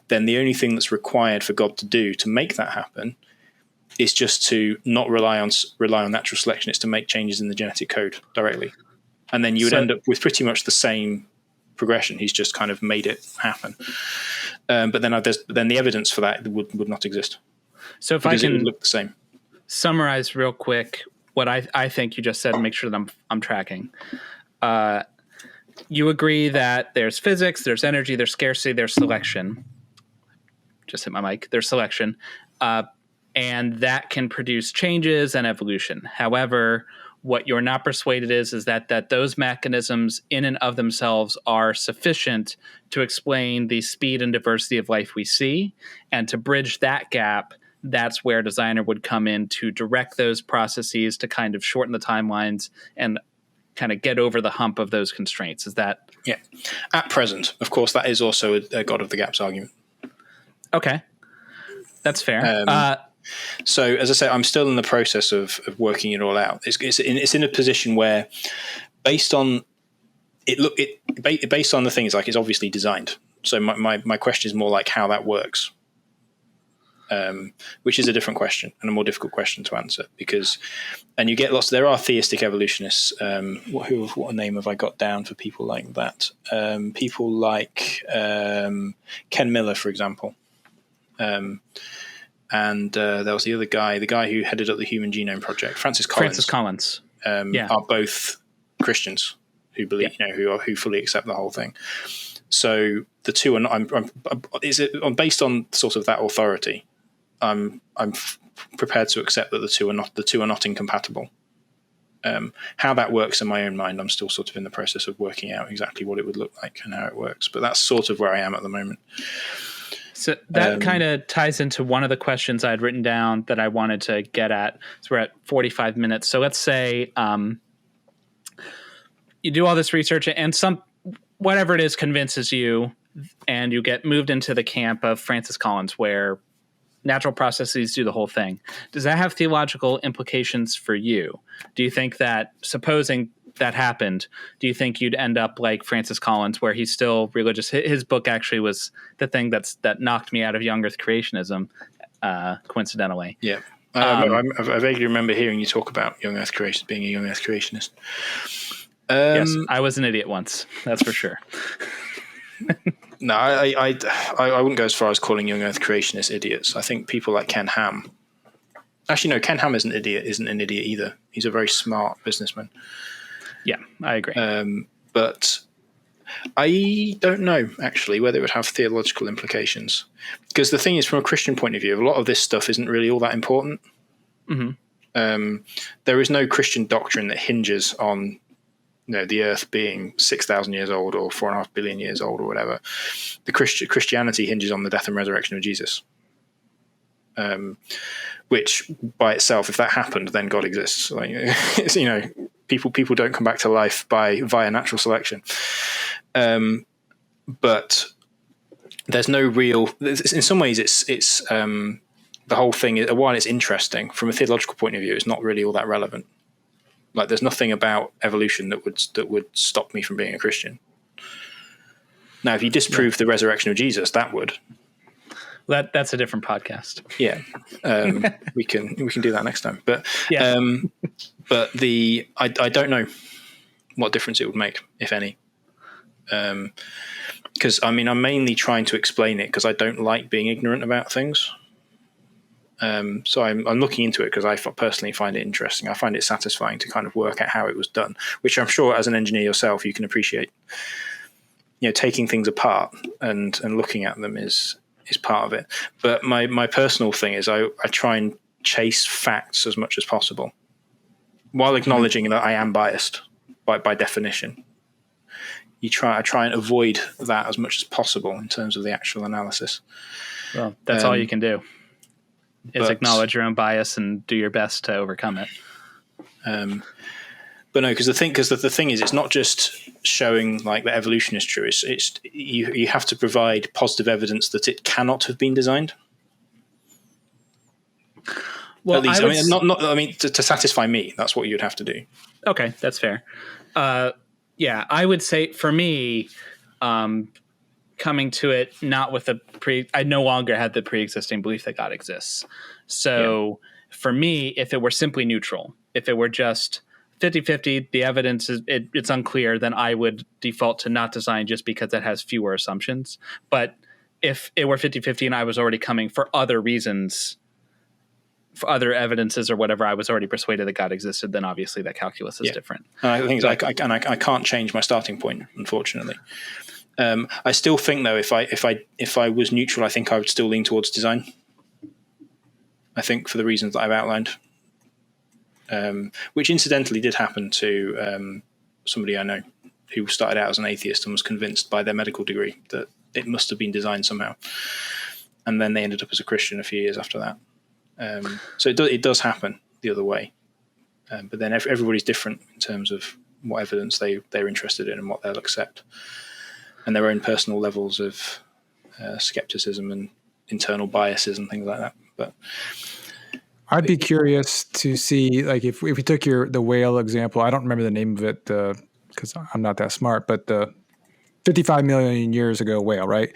then the only thing that's required for God to do to make that happen is just to not rely on natural selection. It's to make changes in the genetic code directly. And then you would end up with pretty much the same progression. He's just kind of made it happen. But then the evidence for that would not exist. So if I can it would look the same. Summarize real quick what I think you just said and make sure that I'm tracking. You agree that there's physics, there's energy, there's scarcity, there's selection. Just hit my mic. There's selection. And that can produce changes and evolution. However, what you're not persuaded is that those mechanisms in and of themselves are sufficient to explain the speed and diversity of life we see. And to bridge that gap, that's where designer would come in to direct those processes to kind of shorten the timelines and kind of get over the hump of those constraints. Is that? Yeah. At present, of course, that is also a God of the gaps argument. Okay. That's fair. So, as I say, I'm still in the process of working it all out. It's in a position where, based on based on the things, like, it's obviously designed. So my question is more like how that works, which is a different question and a more difficult question to answer, because, and you get there are theistic evolutionists. What name have I got down for people like that? People like Ken Miller, for example. And there was the other guy, the guy who headed up the Human Genome Project, Francis Collins. Are both Christians who believe, who fully accept the whole thing. So the two are not. Based on sort of that authority, I'm prepared to accept that the two are not incompatible. How that works in my own mind, I'm still sort of in the process of working out exactly what it would look like and how it works. But that's sort of where I am at the moment. So that kind of ties into one of the questions I had written down that I wanted to get at. So we're at 45 minutes. So let's say you do all this research and whatever it is convinces you, and you get moved into the camp of Francis Collins, where natural processes do the whole thing. Does that have theological implications for you? Do you think that, supposing that happened, do you think you'd end up like Francis Collins, where he's still religious? His book actually was the thing that knocked me out of young earth creationism, coincidentally. Yeah. I vaguely remember hearing you talk about young earth creation, being a young earth creationist. Yes, I was an idiot once. That's for sure. No, I wouldn't go as far as calling young earth creationists idiots. I think people like Ken Ham. Actually, no, Ken Ham isn't an idiot either. He's a very smart businessman. Yeah, I agree. But I don't know, actually, whether it would have theological implications. Because the thing is, from a Christian point of view, a lot of this stuff isn't really all that important. Mm-hmm. There is no Christian doctrine that hinges on the earth being 6,000 years old or 4.5 billion years old or whatever. The Christianity hinges on the death and resurrection of Jesus. Which by itself, if that happened, then God exists. Like, people don't come back to life via natural selection. But there's no real. In some ways, it's the whole thing. While it's interesting from a theological point of view, it's not really all that relevant. Like, there's nothing about evolution that would stop me from being a Christian. Now, if you disprove the resurrection of Jesus, that would. That's a different podcast. Yeah, we can do that next time. But yeah. But I don't know what difference it would make, if any. Because I'm mainly trying to explain it because I don't like being ignorant about things. So I'm looking into it because I personally find it interesting. I find it satisfying to kind of work out how it was done, which I'm sure as an engineer yourself you can appreciate. Taking things apart and looking at them is part of it. But my personal thing is I try and chase facts as much as possible, while acknowledging that I am biased by definition. I try and avoid that as much as possible in terms of the actual analysis. Well, that's all you can do. Is acknowledge your own bias and do your best to overcome it. But no, because the thing is, it's not just showing like that evolution is true. It's you have to provide positive evidence that it cannot have been designed. Well, at least, to satisfy me, that's what you'd have to do. Okay, that's fair. Yeah, I would say for me, coming to it not with I no longer had the pre-existing belief that God exists. So for me, if it were simply neutral, if it were just 50-50, the evidence it's unclear, then I would default to not design just because it has fewer assumptions. But if it were 50-50 and I was already coming for other reasons, for other evidences or whatever, I was already persuaded that God existed, then obviously that calculus is different. I think I can't change my starting point, unfortunately. I still think though, if I was neutral, I think I would still lean towards design. I think for the reasons that I've outlined, which incidentally did happen to somebody I know who started out as an atheist and was convinced by their medical degree that it must have been designed somehow, and then they ended up as a Christian a few years after that. So it does happen the other way, but then everybody's different in terms of what evidence they're interested in and what they'll accept, and their own personal levels of skepticism and internal biases and things like that. But I'd be curious to see, like, if we took the whale example. I don't remember the name of it because I'm not that smart, but the 55 million years ago whale, right?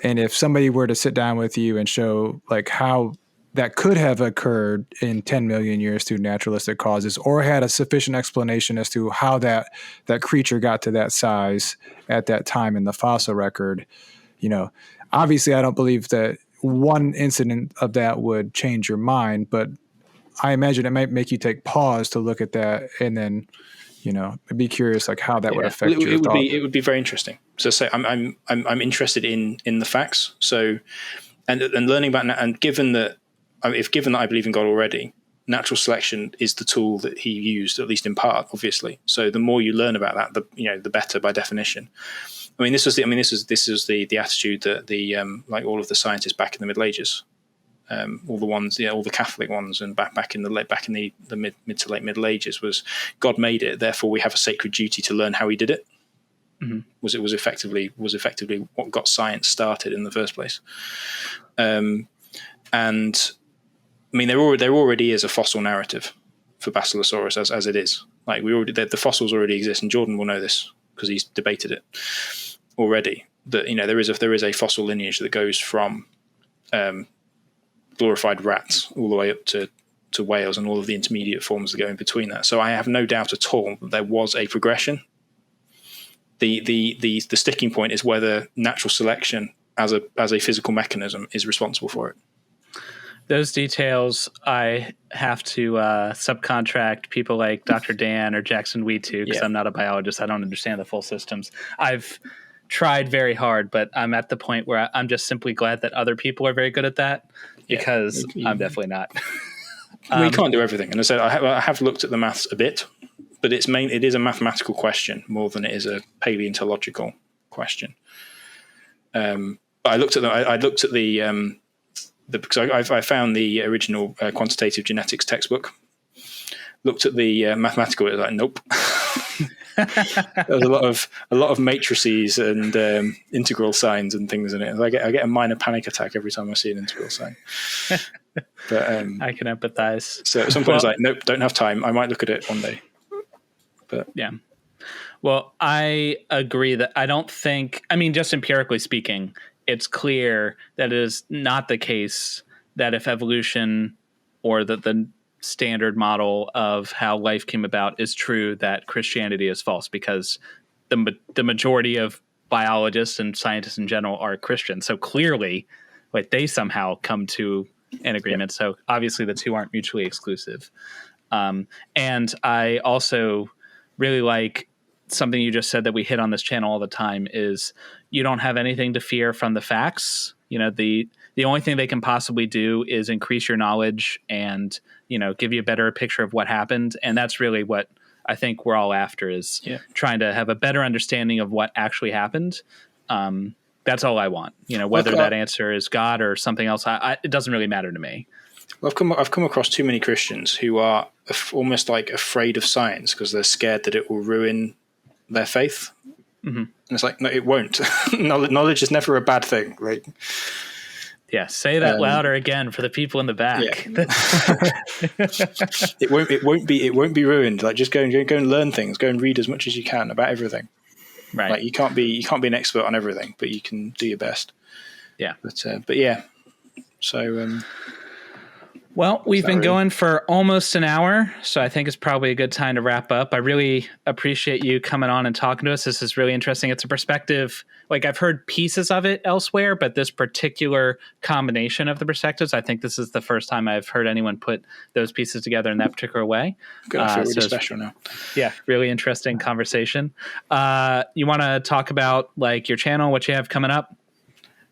And if somebody were to sit down with you and show like how that could have occurred in 10 million years through naturalistic causes, or had a sufficient explanation as to how that creature got to that size at that time in the fossil record, obviously I don't believe that one incident of that would change your mind, but I imagine it might make you take pause to look at that and then, be curious like how that would affect your thought. It would be very interesting. So say I'm interested in the facts. So and learning about, and given that I believe in God already, natural selection is the tool that he used, at least in part, obviously. So the more you learn about that, the better by definition. I mean, this is the attitude that like all of the scientists back in the Middle Ages, all the Catholic ones, and back in the mid to late Middle Ages, was God made it, therefore we have a sacred duty to learn how he did it. Mm-hmm. was effectively what got science started in the first place. And I mean, there already is a fossil narrative for Basilosaurus as it is. Like the fossils already exist, and Jordan will know this because he's debated it already. That there is a fossil lineage that goes from glorified rats all the way up to whales and all of the intermediate forms that go in between that. So I have no doubt at all that there was a progression. The sticking point is whether natural selection as a physical mechanism is responsible for it. Those details I have to subcontract people like Dr. Dan or Jackson Wheat to, because I'm not a biologist. I don't understand the full systems. I've tried very hard, but I'm at the point where I'm just simply glad that other people are very good at that, because I'm definitely not. We can't do everything. And I said I have looked at the maths a bit, but it is a mathematical question more than it is a paleontological question. But I looked at because I found the original quantitative genetics textbook. Looked at the mathematical. It was like, nope. There's a lot of matrices and integral signs and things in it. I get a minor panic attack every time I see an integral sign. But I can empathize. So at some point, it's like, nope, don't have time. I might look at it one day. But yeah. Well, I agree that I don't think. I mean, just empirically speaking, it's clear that it is not the case that if evolution or the standard model of how life came about is true, that Christianity is false, because the majority of biologists and scientists in general are Christian. So clearly, like, they somehow come to an agreement. Yeah. So obviously the two aren't mutually exclusive. And I also really like something you just said that we hit on this channel all the time is you don't have anything to fear from the facts. The only thing they can possibly do is increase your knowledge and, give you a better picture of what happened. And that's really what I think we're all after, is trying to have a better understanding of what actually happened. That's all I want, whether that answer is God or something else. It doesn't really matter to me. Well, I've come across too many Christians who are almost like afraid of science because they're scared that it will ruin their faith. Mm-hmm. And it's like, no, it won't. Knowledge is never a bad thing. Like, yeah, say that louder again for the people in the back. Yeah. It won't be ruined. Like, just go and learn things. Go and read as much as you can about everything. Right. Like, you can't be an expert on everything, but you can do your best. Yeah. But yeah. So. Well, we've been going for almost an hour, so I think it's probably a good time to wrap up. I really appreciate you coming on and talking to us. This is really interesting. It's a perspective, like, I've heard pieces of it elsewhere, but this particular combination of the perspectives, I think this is the first time I've heard anyone put those pieces together in that particular way. Good, I feel really special now. Yeah, really interesting conversation. You want to talk about, like, your channel, what you have coming up?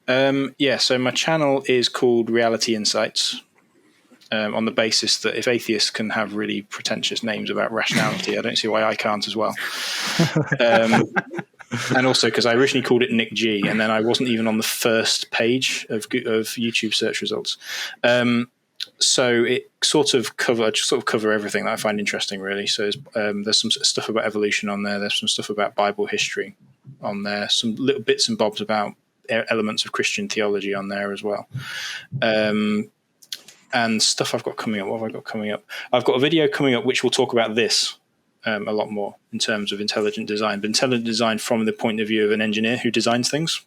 So my channel is called Reality Insights. On the basis that if atheists can have really pretentious names about rationality, I don't see why I can't as well. And also because I originally called it Nick G, and then I wasn't even on the first page of YouTube search results. So it sort of cover everything that I find interesting, really. So there's some stuff about evolution on there. There's some stuff about Bible history on there. Some little bits and bobs about elements of Christian theology on there as well. And stuff I've got coming up. What have I got coming up? I've got a video coming up which will talk about this a lot more in terms of intelligent design. But intelligent design from the point of view of an engineer who designs things,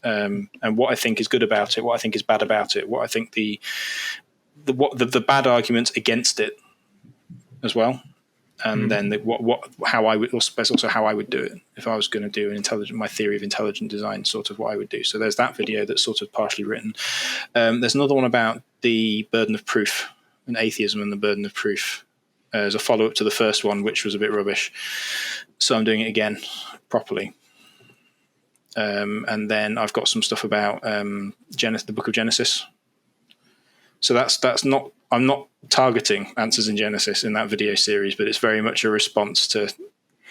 and what I think is good about it, what I think is bad about it, what I think the bad arguments against it as well, and then how I would also how I would do it if I was going to do my theory of intelligent design, sort of what I would do. So there's that video that's sort of partially written. There's another one about the burden of proof and atheism and the burden of proof as a follow-up to the first one, which was a bit rubbish. So I'm doing it again properly. And then I've got some stuff about the Book of Genesis. So that's not. I'm not targeting Answers in Genesis in that video series, but it's very much a response to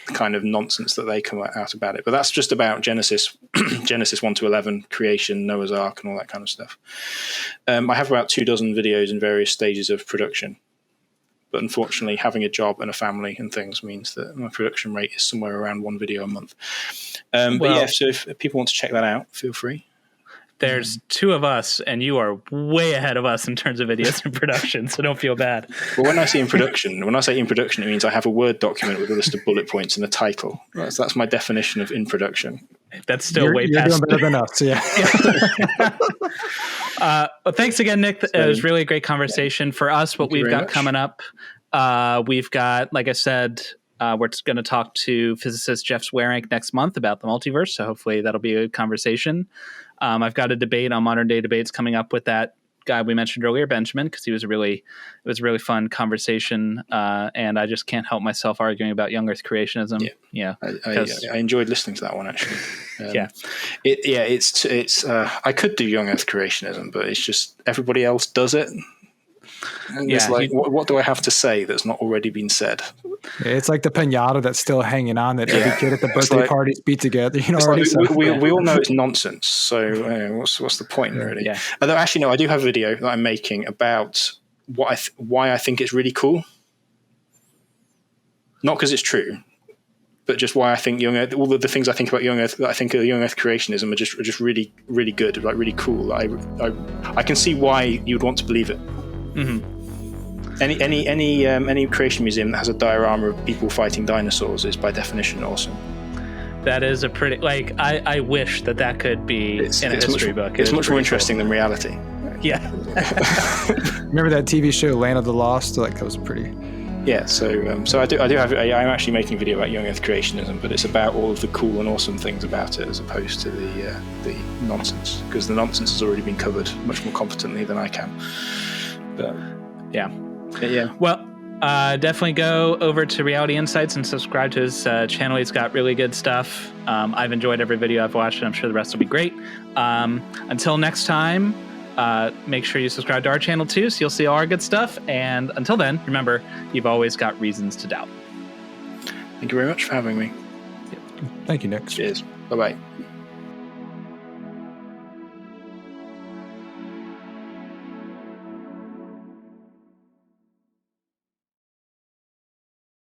the kind of nonsense that they come out about it. But that's just about Genesis, Genesis 1 to 11, creation, Noah's Ark, and all that kind of stuff. I have about 24 videos in various stages of production. But unfortunately, having a job and a family and things means that my production rate is somewhere around 1 video a month. But yeah, so if people want to check that out, feel free. There's 2 of us, and you are way ahead of us in terms of videos and production, so don't feel bad. Well, when I say in production, it means I have a Word document with a list of bullet points and a title. That's my definition of in production. That's still way past. You're doing better than us, yeah. Well, thanks again, Nick. It was really a great conversation. For us, what we've got coming up, we've got, like I said, we're going to talk to physicist Jeff Swearank next month about the multiverse, so hopefully that'll be a good conversation. I've got a debate on modern day debates coming up with that guy we mentioned earlier, Benjamin, because it was a really fun conversation, and I just can't help myself arguing about young Earth creationism. Yeah, I enjoyed listening to that one actually. It's I could do young Earth creationism, but it's just everybody else does it. And it's like, what do I have to say that's not already been said? It's like the pinata that's still hanging on that every kid at the birthday parties beat together. You know, we all know it's nonsense. So what's the point, really? Yeah. Although actually, no, I do have a video that I'm making about why I think it's really cool. Not because it's true, but just why I think young Earth, all of the things I think about young Earth, that I think of young Earth creationism are just really, really good, like really cool. I can see why you'd want to believe it. Mm-hmm. Any creation museum that has a diorama of people fighting dinosaurs is by definition awesome. That is a pretty, I wish that could be in a history book. It's much more interesting than reality. Yeah. Remember that TV show Land of the Lost? That was pretty. Yeah, so I do have. I'm actually making a video about young Earth creationism, but it's about all of the cool and awesome things about it, as opposed to the nonsense, because the nonsense has already been covered much more competently than I can. But yeah. Yeah. Well, definitely go over to Reality Insights and subscribe to his channel. He's got really good stuff. I've enjoyed every video I've watched, and I'm sure the rest will be great. Until next time, make sure you subscribe to our channel too, so you'll see all our good stuff. And until then, remember, you've always got reasons to doubt. Thank you very much for having me. Thank you, Nick. Cheers. Bye-bye.